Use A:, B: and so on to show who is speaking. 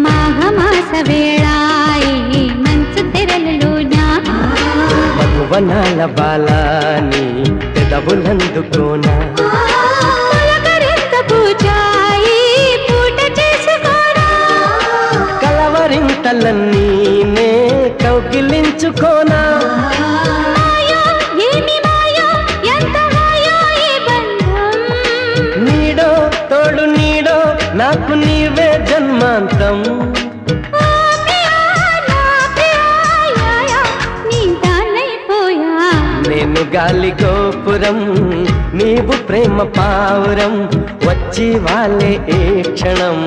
A: మాఘమాస వేళాయి మంచు తెరలునా
B: మగువనాల బాలాని పెదవులందుకోనా
A: పూజాయి పూట చేసుకోనా
B: కలవరింతలన్నీ నే కౌగిలించుకోనా నీడో తోడు నీడో నాకు నీవే జన్మాంతం నేను గాలి గోపురం నీవు ప్రేమ పావురం వచ్చి వాలే ఏ క్షణం